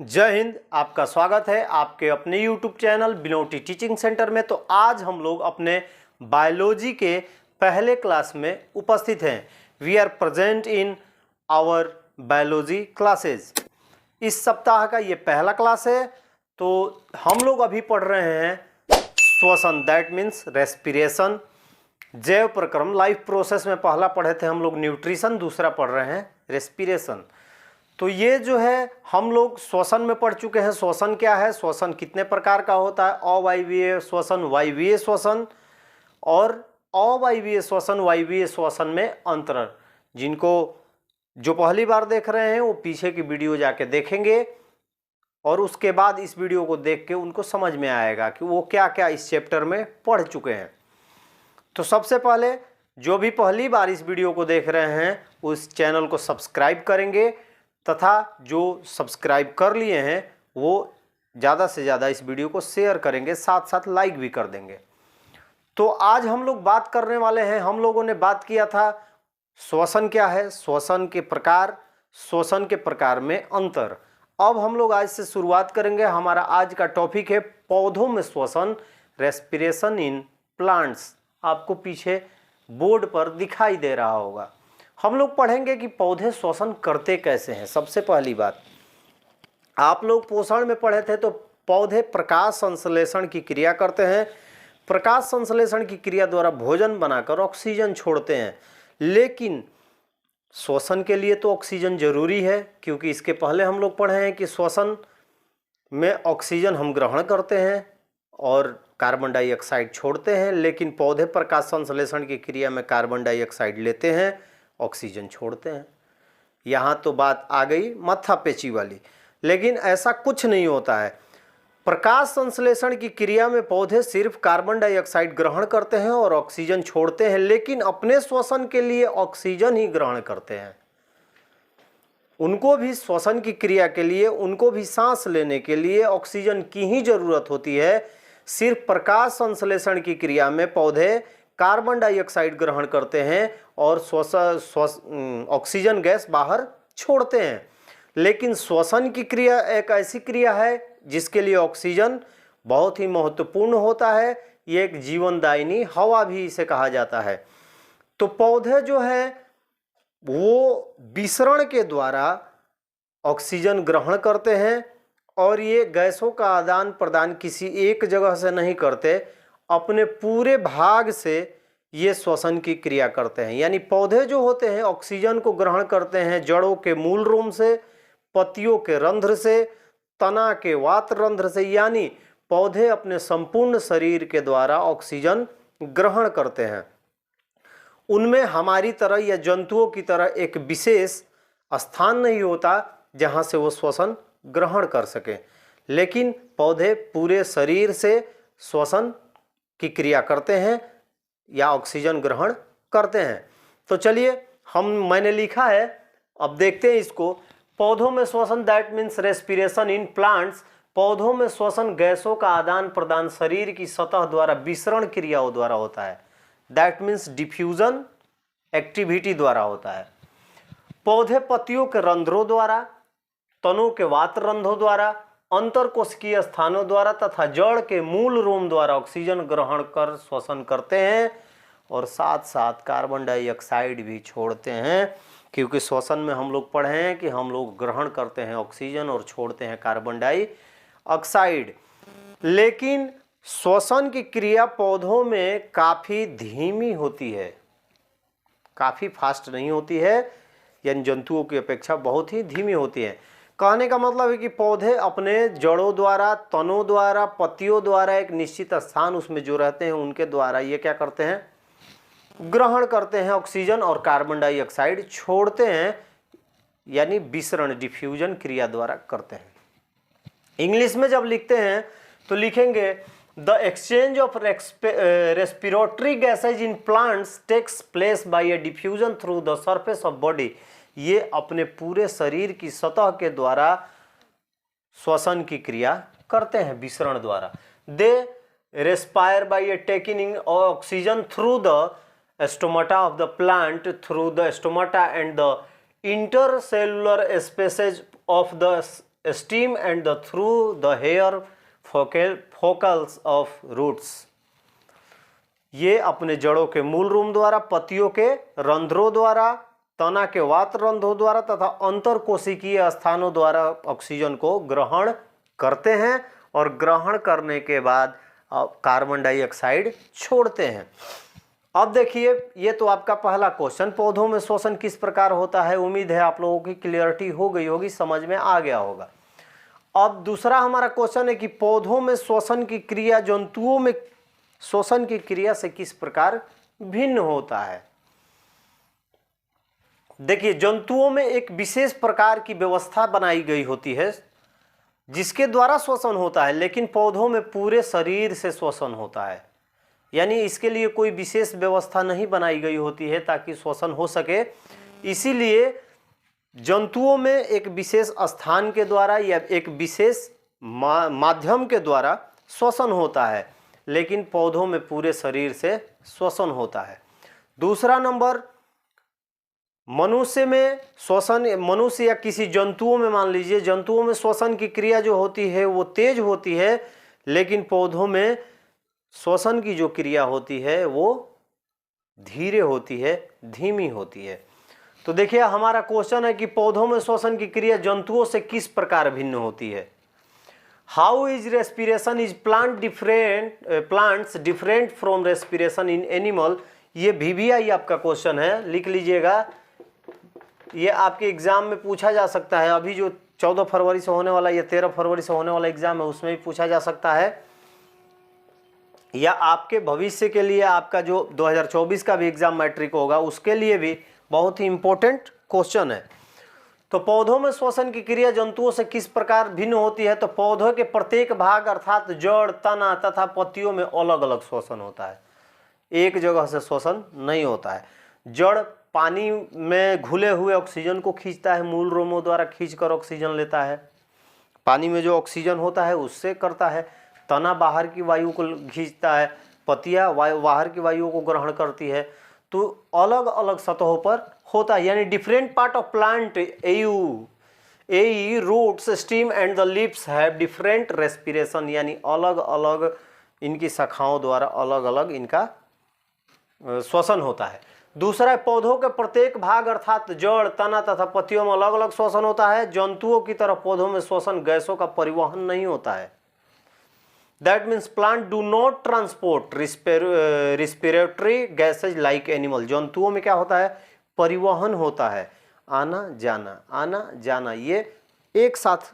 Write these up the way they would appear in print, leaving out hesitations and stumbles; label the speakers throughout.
Speaker 1: जय हिंद। आपका स्वागत है आपके अपने YouTube चैनल बिनौटी टीचिंग सेंटर में। तो आज हम लोग अपने बायोलॉजी के पहले क्लास में उपस्थित हैं। We are present in our biology classes. इस सप्ताह का ये पहला क्लास है। तो हम लोग अभी पढ़ रहे हैं श्वसन, दैट मीन्स रेस्पिरेशन। जैव प्रक्रम, लाइफ प्रोसेस में पहला पढ़े थे हम लोग न्यूट्रिशन, दूसरा पढ़ रहे हैं रेस्पिरेशन। तो ये जो है हम लोग श्वसन में पढ़ चुके हैं। श्वसन क्या है, श्वसन कितने प्रकार का होता है, अवायवीय श्वसन, वायवीय श्वसन और अवायवीय श्वसन, वायवीय श्वसन में अंतर। जिनको जो पहली बार देख रहे हैं वो पीछे की वीडियो जाके देखेंगे और उसके बाद इस वीडियो को देख के उनको समझ में आएगा कि वो क्या क्या इस चैप्टर में पढ़ चुके हैं। तो सबसे पहले जो भी पहली बार इस वीडियो को देख रहे हैं उस चैनल को सब्सक्राइब करेंगे तथा जो सब्सक्राइब कर लिए हैं वो ज़्यादा से ज़्यादा इस वीडियो को शेयर करेंगे, साथ साथ लाइक भी कर देंगे। तो आज हम लोग बात करने वाले हैं, हम लोगों ने बात किया था श्वसन क्या है, श्वसन के प्रकार, श्वसन के प्रकार में अंतर। अब हम लोग आज से शुरुआत करेंगे। हमारा आज का टॉपिक है पौधों में श्वसन, रेस्पिरेशन इन प्लांट्स। आपको पीछे बोर्ड पर दिखाई दे रहा होगा। हम लोग पढ़ेंगे कि पौधे श्वसन करते कैसे हैं। सबसे पहली बात, आप लोग पोषण में पढ़े थे तो पौधे प्रकाश संश्लेषण की क्रिया करते हैं। प्रकाश संश्लेषण की क्रिया द्वारा भोजन बनाकर ऑक्सीजन छोड़ते हैं। लेकिन श्वसन के लिए तो ऑक्सीजन जरूरी है, क्योंकि इसके पहले हम लोग पढ़े हैं कि श्वसन में ऑक्सीजन हम ग्रहण करते हैं और कार्बन डाइऑक्साइड छोड़ते हैं। लेकिन पौधे प्रकाश संश्लेषण की क्रिया में कार्बन डाइऑक्साइड लेते हैं, ऑक्सीजन छोड़ते हैं। यहाँ तो बात आ गई माथापेची वाली। लेकिन ऐसा कुछ नहीं होता है। प्रकाश संश्लेषण की क्रिया में पौधे सिर्फ कार्बन डाइऑक्साइड ग्रहण करते हैं और ऑक्सीजन छोड़ते हैं, लेकिन अपने श्वसन के लिए ऑक्सीजन ही ग्रहण करते हैं। उनको भी श्वसन की क्रिया के लिए, उनको भी सांस लेने के लिए ऑक्सीजन की ही जरूरत होती है। सिर्फ प्रकाश संश्लेषण की क्रिया में पौधे कार्बन डाइऑक्साइड ग्रहण करते हैं और ऑक्सीजन गैस बाहर छोड़ते हैं। लेकिन श्वसन की क्रिया एक ऐसी क्रिया है जिसके लिए ऑक्सीजन बहुत ही महत्वपूर्ण होता है। ये एक जीवनदायिनी हवा भी इसे कहा जाता है। तो पौधे जो है वो विसरण के द्वारा ऑक्सीजन ग्रहण करते हैं और ये गैसों का आदान प्रदान किसी एक जगह से नहीं करते, अपने पूरे भाग से ये श्वसन की क्रिया करते हैं। यानी पौधे जो होते हैं ऑक्सीजन को ग्रहण करते हैं जड़ों के मूल रोम से, पत्तियों के रंध्र से, तना के वात रंध्र से। यानी पौधे अपने संपूर्ण शरीर के द्वारा ऑक्सीजन ग्रहण करते हैं। उनमें हमारी तरह या जंतुओं की तरह एक विशेष स्थान नहीं होता जहां से वो श्वसन ग्रहण कर सके, लेकिन पौधे पूरे शरीर से श्वसन की क्रिया करते हैं या ऑक्सीजन ग्रहण करते हैं। तो चलिए मैंने लिखा है, अब देखते हैं इसको। पौधों में श्वसन, that means respiration in plants. पौधों में श्वसन गैसों का आदान प्रदान शरीर की सतह द्वारा विसरण क्रियाओं द्वारा होता है। दैट मीन्स डिफ्यूजन एक्टिविटी द्वारा होता है। पौधे पत्तियों के रंध्रों द्वारा, तनों के वात रंध्रों द्वारा, अंतरकोशिकीय स्थानों द्वारा तथा जड़ के मूल रोम द्वारा ऑक्सीजन ग्रहण कर श्वसन करते हैं और साथ साथ कार्बन डाइऑक्साइड भी छोड़ते हैं। क्योंकि श्वसन में हम लोग पढ़े हैं कि हम लोग ग्रहण करते हैं ऑक्सीजन और छोड़ते हैं कार्बन डाइऑक्साइड। लेकिन श्वसन की क्रिया पौधों में काफ़ी धीमी होती है, काफ़ी फास्ट नहीं होती है, यानी जंतुओं की अपेक्षा बहुत ही धीमी होती है। कहने का मतलब है कि पौधे अपने जड़ों द्वारा, तनों द्वारा, पत्तियों द्वारा एक निश्चित स्थान उसमें जो रहते हैं उनके द्वारा ये क्या करते हैं, ग्रहण करते हैं ऑक्सीजन और कार्बन डाइऑक्साइड छोड़ते हैं, यानी विसरण डिफ्यूजन क्रिया द्वारा करते हैं। इंग्लिश में जब लिखते हैं तो लिखेंगे the exchange of respiratory gases in plants takes place by a diffusion through the surface of body. ये अपने पूरे शरीर की सतह के द्वारा श्वसन की क्रिया करते हैं विसरण द्वारा। They respire by taking in oxygen through the stomata of the plant, through the stomata and the intercellular spaces of the stem and the through the hair follicles of roots. ये अपने जड़ों के मूल रूम द्वारा, पत्तियों के रंध्रों द्वारा, तना के वात रंध्रों द्वारा तथा अंतर कोशिकीय स्थानों द्वारा ऑक्सीजन को ग्रहण करते हैं और ग्रहण करने के बाद कार्बन डाइऑक्साइड छोड़ते हैं। अब देखिए, ये तो आपका पहला क्वेश्चन, पौधों में श्वसन किस प्रकार होता है। उम्मीद है आप लोगों की क्लियरिटी हो गई होगी, समझ में आ गया होगा। अब दूसरा हमारा क्वेश्चन है कि पौधों में श्वसन की क्रिया जंतुओं में श्वसन की क्रिया से किस प्रकार भिन्न होता है। देखिए, जंतुओं में एक विशेष प्रकार की व्यवस्था बनाई गई होती है जिसके द्वारा श्वसन होता है, लेकिन पौधों में पूरे शरीर से श्वसन होता है। यानी इसके लिए कोई विशेष व्यवस्था नहीं बनाई गई होती है ताकि श्वसन हो सके। इसीलिए जंतुओं में एक विशेष स्थान के द्वारा या एक विशेष माध्यम के द्वारा श्वसन होता है, लेकिन पौधों में पूरे शरीर से श्वसन होता है। दूसरा नंबर, मनुष्य में श्वसन, मनुष्य या किसी जंतुओं में मान लीजिए, जंतुओं में श्वसन की क्रिया जो होती है वो तेज होती है, लेकिन पौधों में श्वसन की जो क्रिया होती है वो धीरे होती है, धीमी होती है। तो देखिए, हमारा क्वेश्चन है कि पौधों में श्वसन की क्रिया जंतुओं से किस प्रकार भिन्न होती है। How is respiration is plants different from respiration in animal. ये VBI आपका क्वेश्चन है, लिख लीजिएगा। ये आपके एग्जाम में पूछा जा सकता है। अभी जो 14 फरवरी से होने वाला या 13 फरवरी से होने वाला एग्जाम है उसमें भी पूछा जा सकता है, या आपके भविष्य के लिए आपका जो 2024 का भी एग्जाम मैट्रिक होगा उसके लिए भी बहुत ही इंपॉर्टेंट क्वेश्चन है। तो पौधों में श्वसन की क्रिया जंतुओं से किस प्रकार भिन्न होती है। तो पौधों के प्रत्येक भाग अर्थात जड़, तना तथा पत्तियों में अलग अलग श्वसन होता है, एक जगह से श्वसन नहीं होता है। जड़ पानी में घुले हुए ऑक्सीजन को खींचता है, मूल रोमों द्वारा खींचकर ऑक्सीजन लेता है, पानी में जो ऑक्सीजन होता है उससे करता है। तना बाहर की वायु को खींचता है, पत्तियां बाहर की वायु को ग्रहण करती है। तो अलग अलग सतहों पर होता है, यानी different part of plant a roots stem and the leaves have different respiration, यानी अलग अलग इनकी शाखाओं द्वारा अलग अलग इनका श्वसन होता है। दूसरा, पौधों के प्रत्येक भाग अर्थात जड़, तना तथा पत्तियों में अलग अलग श्वसन होता है। जंतुओं की तरह पौधों में श्वसन गैसों का परिवहन नहीं होता है। That means plant do not transport respiratory gases like animal। जंतुओं में क्या होता है, परिवहन होता है, आना जाना, ये एक साथ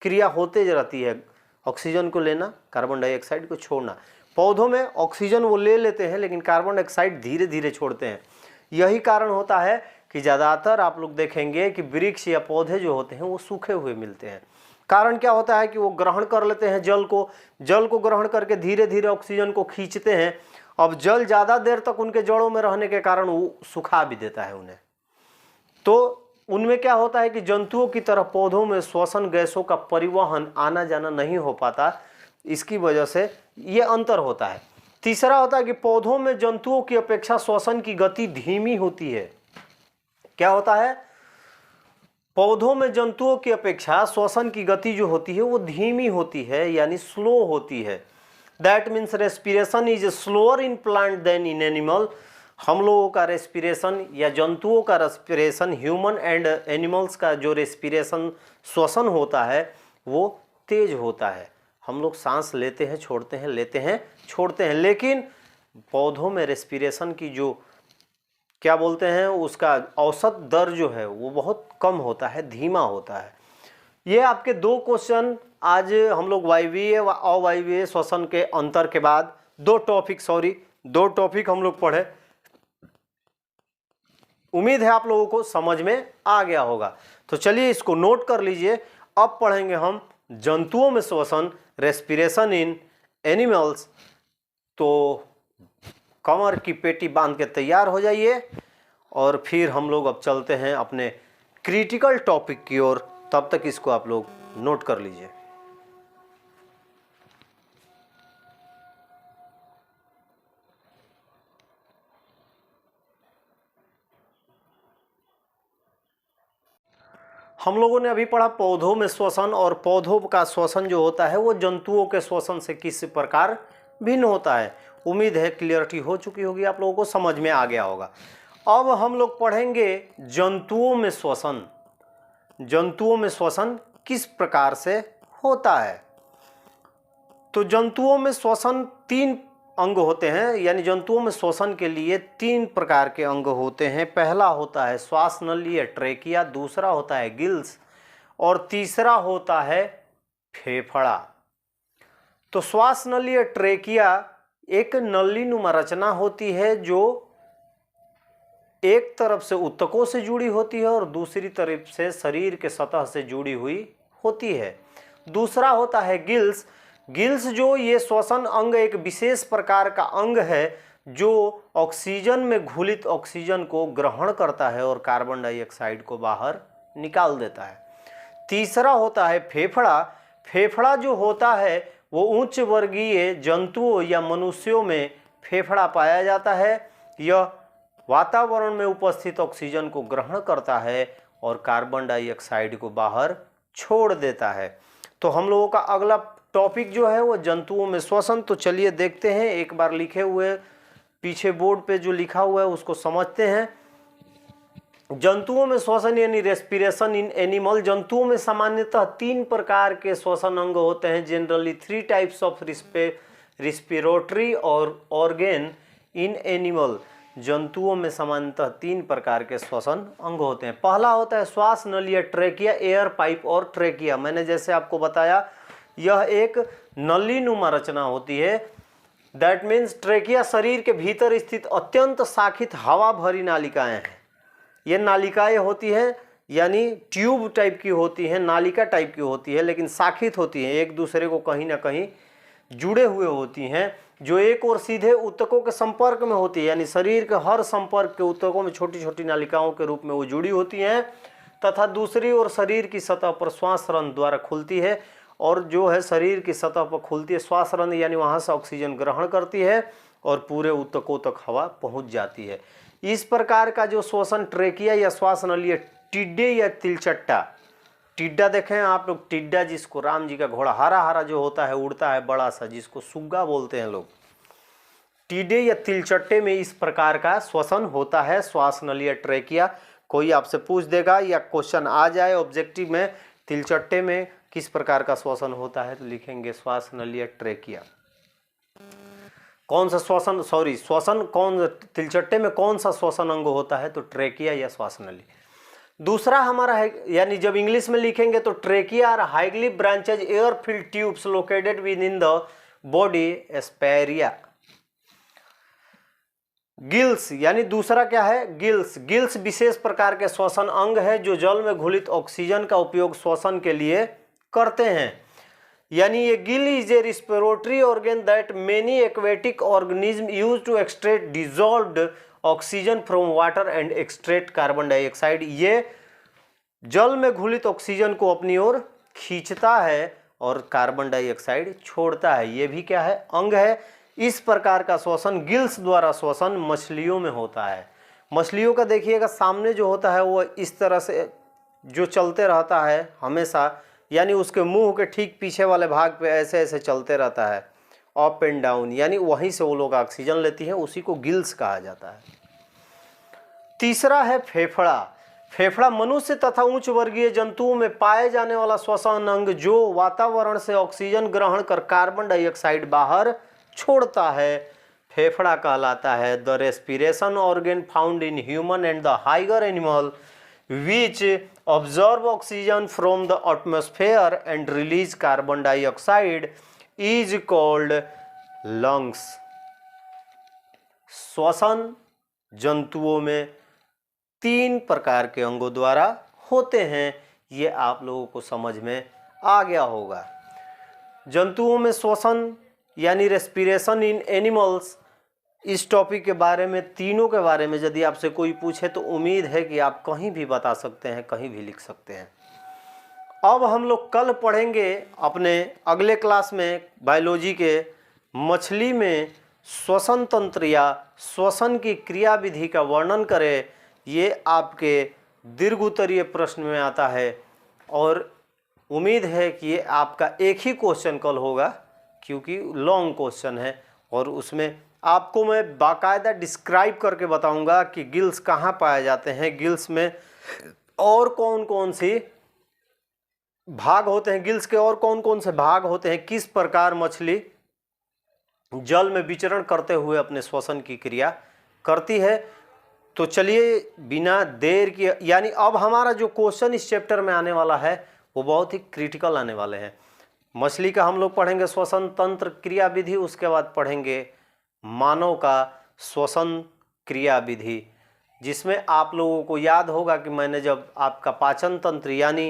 Speaker 1: क्रिया होते रहती है, ऑक्सीजन को लेना, कार्बन डाइऑक्साइड को छोड़ना। पौधों में ऑक्सीजन वो ले लेते हैं लेकिन कार्बन डाइऑक्साइड धीरे धीरे छोड़ते हैं। यही कारण होता है कि ज़्यादातर आप लोग देखेंगे कि वृक्ष या पौधे जो होते हैं वो सूखे हुए मिलते हैं। कारण क्या होता है कि वो ग्रहण कर लेते हैं जल को ग्रहण करके धीरे धीरे ऑक्सीजन को खींचते हैं। अब जल ज़्यादा देर तक उनके जड़ों में रहने के कारण वो सुखा भी देता है उन्हें। तो उनमें क्या होता है कि जंतुओं की तरह पौधों में श्वसन गैसों का परिवहन, आना जाना नहीं हो पाता, इसकी वजह से ये अंतर होता है। तीसरा होता है कि पौधों में जंतुओं की अपेक्षा श्वसन की गति धीमी होती है। क्या होता है, पौधों में जंतुओं की अपेक्षा श्वसन की गति जो होती है वो धीमी होती है, यानी स्लो होती है। That means respiration is slower in plant than in animal. हम लोगों का रेस्पिरेशन या जंतुओं का रेस्पिरेशन, ह्यूमन एंड एनिमल्स का जो रेस्पिरेशन श्वसन होता है वो तेज होता है। हम लोग सांस लेते हैं, छोड़ते हैं, लेते हैं, छोड़ते हैं, लेकिन पौधों में रेस्पिरेशन की जो क्या बोलते हैं उसका औसत दर जो है वो बहुत कम होता है, धीमा होता है। ये आपके दो क्वेश्चन आज हम लोग वायवीय व अवायवीय श्वसन के अंतर के बाद दो टॉपिक हम लोग पढ़े। उम्मीद है आप लोगों को समझ में आ गया होगा। तो चलिए इसको नोट कर लीजिए। अब पढ़ेंगे हम जंतुओं में श्वसन, रेस्पिरेशन इन एनिमल्स। तो कमर की पेटी बांध के तैयार हो जाइए और फिर हम लोग अब चलते हैं अपने क्रिटिकल टॉपिक की ओर। तब तक इसको आप लोग नोट कर लीजिए। हम लोगों ने अभी पढ़ा पौधों में श्वसन, और पौधों का श्वसन जो होता है वो जंतुओं के श्वसन से किस प्रकार भिन्न होता है। उम्मीद है क्लियरिटी हो चुकी होगी, आप लोगों को समझ में आ गया होगा। अब हम लोग पढ़ेंगे जंतुओं में श्वसन। जंतुओं में श्वसन किस प्रकार से होता है। तो जंतुओं में श्वसन 3 अंग होते हैं, यानी जंतुओं में श्वसन के लिए 3 प्रकार के अंग होते हैं। पहला होता है श्वास नली या ट्रेकिया, दूसरा होता है गिल्स, और तीसरा होता है फेफड़ा। तो श्वास नली या ट्रेकिया एक नलीनुमा रचना होती है जो एक तरफ से ऊतकों से जुड़ी होती है और दूसरी तरफ से शरीर के सतह से जुड़ी हुई होती है। दूसरा होता है गिल्स। गिल्स जो ये श्वसन अंग एक विशेष प्रकार का अंग है जो ऑक्सीजन में घुलित ऑक्सीजन को ग्रहण करता है और कार्बन डाइऑक्साइड को बाहर निकाल देता है। तीसरा होता है फेफड़ा। फेफड़ा जो होता है वो उच्च वर्गीय जंतुओं या मनुष्यों में फेफड़ा पाया जाता है। यह वातावरण में उपस्थित ऑक्सीजन को ग्रहण करता है और कार्बन डाइऑक्साइड को बाहर छोड़ देता है। तो हम लोगों का अगला टॉपिक जो है वो जंतुओं में श्वसन। तो चलिए देखते हैं, एक बार लिखे हुए पीछे बोर्ड पे जो लिखा हुआ है उसको समझते हैं। जंतुओं में श्वसन यानी रेस्पिरेशन इन एनिमल। जंतुओं में सामान्यतः 3 प्रकार के श्वसन अंग होते हैं। जनरली 3 टाइप्स ऑफ रिस्पिरेटरी और ऑर्गेन इन एनिमल। जंतुओं में सामान्यतः 3 प्रकार के श्वसन अंग होते हैं। पहला होता है श्वास नली या ट्रेकिया, एयर पाइप और ट्रेकिया। मैंने जैसे आपको बताया यह एक नलीनुमा रचना होती है। दैट मीन्स ट्रेकिया शरीर के भीतर स्थित अत्यंत शाखित हवा भरी नालिकाएं हैं। ये नालिकाएं होती हैं यानी ट्यूब टाइप की होती हैं, नालिका टाइप की होती है, लेकिन शाखित होती हैं, एक दूसरे को कहीं ना कहीं जुड़े हुए होती हैं, जो एक और सीधे ऊतकों के संपर्क में होती है, यानी शरीर के हर संपर्क के ऊतकों में छोटी छोटी नालिकाओं के रूप में वो जुड़ी होती हैं, तथा दूसरी ओर शरीर की सतह पर श्वास रंध्र द्वारा खुलती है, और जो है शरीर की सतह पर खुलती है श्वास रंध्र, यानी वहाँ से ऑक्सीजन ग्रहण करती है और पूरे ऊतकों तक हवा पहुँच जाती है। इस प्रकार का जो श्वसन ट्रेकिया या श्वास नली है, टिड्डे या तिलचट्टा, टिड्डा देखें आप लोग, टिड्डा जिसको राम जी का घोड़ा हरा हरा जो होता है उड़ता है बड़ा सा, जिसको सुग्गा बोलते हैं लोग, टिड्डे या तिलचट्टे में इस प्रकार का श्वसन होता है, श्वास नली या ट्रेकिया। कोई आपसे पूछ देगा या क्वेश्चन आ जाए ऑब्जेक्टिव में, तिलचट्टे में किस प्रकार का श्वसन होता है, तो लिखेंगे श्वास नली या ट्रेकिया। कौन सा श्वसन, सॉरी श्वसन कौन, तिलचट्टे में कौन सा श्वसन अंग होता है, तो ट्रेकिया या श्वास नली। दूसरा हमारा है, यानी जब इंग्लिश में लिखेंगे तो trachea are highly branches air filled tubes located within the body एस्पेरिया। गिल्स, यानी दूसरा क्या है, गिल्स। गिल्स विशेष प्रकार के श्वसन अंग है जो जल में घुलित ऑक्सीजन का उपयोग श्वसन के लिए करते हैं। यानी ये gill is a respiratory organ that many aquatic organism use to extract dissolved oxygen from water and extract carbon dioxide. ये जल में घुलित ऑक्सीजन को अपनी ओर खींचता है और कार्बन डाइऑक्साइड छोड़ता है। ये भी क्या है, अंग है। इस प्रकार का श्वसन गिल्स द्वारा श्वसन मछलियों में होता है। मछलियों का देखिएगा सामने जो होता है वो इस तरह से जो चलते रहता है हमेशा, यानी उसके मुंह के ठीक पीछे वाले भाग पे ऐसे ऐसे चलते रहता है अप एंड डाउन, यानी वहीं से वो लोग ऑक्सीजन लेती हैं, उसी को गिल्स कहा जाता है। तीसरा है फेफड़ा। फेफड़ा मनुष्य तथा उच्च वर्गीय जंतुओं में पाए जाने वाला श्वसन अंग जो वातावरण से ऑक्सीजन ग्रहण कर कार्बन डाइऑक्साइड बाहर छोड़ता है, फेफड़ा कहलाता है। The respiration organ found in human and the higher animal which absorb oxygen from the atmosphere and release carbon dioxide is called lungs। श्वसन जंतुओं में 3 प्रकार के अंगों द्वारा होते हैं, ये आप लोगों को समझ में आ गया होगा। जंतुओं में श्वसन यानी रेस्पिरेशन इन एनिमल्स, इस टॉपिक के बारे में, तीनों के बारे में यदि आपसे कोई पूछे तो उम्मीद है कि आप कहीं भी बता सकते हैं, कहीं भी लिख सकते हैं। अब हम लोग कल पढ़ेंगे अपने अगले क्लास में बायोलॉजी के, मछली में श्वसन तंत्र या श्वसन की क्रियाविधि का वर्णन करें। ये आपके दीर्घ उत्तरीय प्रश्न में आता है। और उम्मीद है कि ये आपका एक ही क्वेश्चन कल होगा, क्योंकि लॉन्ग क्वेश्चन है और उसमें आपको मैं बाकायदा डिस्क्राइब करके बताऊंगा कि गिल्स कहाँ पाए जाते हैं, गिल्स में और कौन कौन सी भाग होते हैं, गिल्स के और कौन कौन से भाग होते हैं, किस प्रकार मछली जल में विचरण करते हुए अपने श्वसन की क्रिया करती है। तो चलिए बिना देर की, यानी अब हमारा जो क्वेश्चन इस चैप्टर में आने वाला है वो बहुत ही क्रिटिकल आने वाले हैं। मछली का हम लोग पढ़ेंगे श्वसन तंत्र क्रिया विधि, उसके बाद पढ़ेंगे मानव का श्वसन क्रिया विधि, जिसमें आप लोगों को याद होगा कि मैंने जब आपका पाचन तंत्र यानी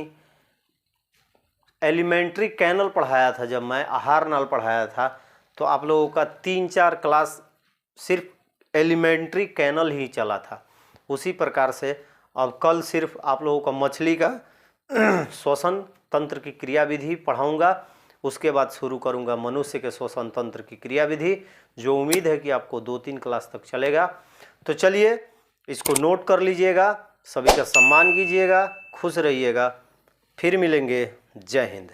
Speaker 1: एलिमेंट्री कैनल पढ़ाया था, जब मैं आहार नाल पढ़ाया था, तो आप लोगों का 3-4 क्लास सिर्फ एलिमेंट्री कैनल ही चला था। उसी प्रकार से अब कल सिर्फ आप लोगों का मछली का श्वसन तंत्र की क्रिया विधि पढ़ाऊंगा, उसके बाद शुरू करूंगा मनुष्य के श्वसन तंत्र की क्रिया विधि, जो उम्मीद है कि आपको 2-3 क्लास तक चलेगा। तो चलिए इसको नोट कर लीजिएगा, सभी का सम्मान कीजिएगा, खुश रहिएगा, फिर मिलेंगे। जय हिंद।